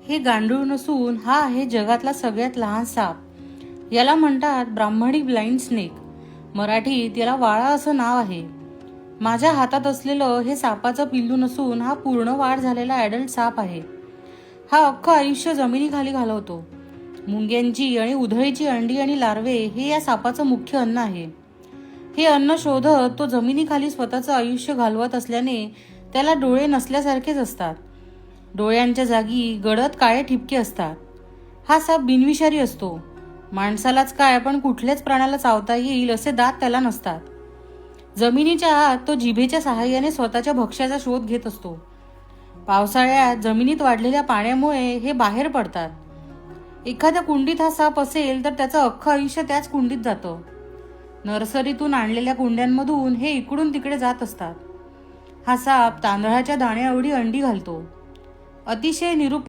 हे गांडूळ नसून हा आहे जगातला सगळ्यात लहान साप। याला म्हणतात ब्राह्मणी ब्लाइंड स्नेक, मराठीत याला वाळा असं नाव आहे। माझ्या हातात असलेलं हे सापाचं पिल्लू नसून हा पूर्ण वाढ झालेला ॲडल्ट साप आहे। हा अख्खं आयुष्य जमिनीखाली घालवतो। मुंग्यांची आणि उधळीची अंडी आणि लार्वे हे या सापाचं मुख्य अन्न आहे। हे अन्न शोधत तो जमिनीखाली स्वतःचं आयुष्य घालवत असल्याने त्याला डोळे नसल्यासारखेच असतात। डोळ्यांच्या जागी गडद काळे ठिपके असतात। हा साप बिनविषारी असतो। माणसालाच काय पण कुठल्याच प्राण्याला चावता येईल असे दात त्याला नसतात। जमिनीच्या आत तो जिभेच्या सहाय्याने स्वतःच्या भक्ष्याचा शोध घेत असतो। पावसाळ्यात जमिनीत वाढलेल्या पाण्यामुळे हे बाहेर पडतात। एखाद्या कुंडीत हा साप असेल तर त्याचं अख्खं आयुष्य त्याच कुंडीत जातं। नर्सरीतून आणलेल्या कुंड्यांमधून हे इकडून तिकडे जात असतात। हा साप तांदळाच्या दाण्या एवढी अंडी घालतो। अतिशय निरुप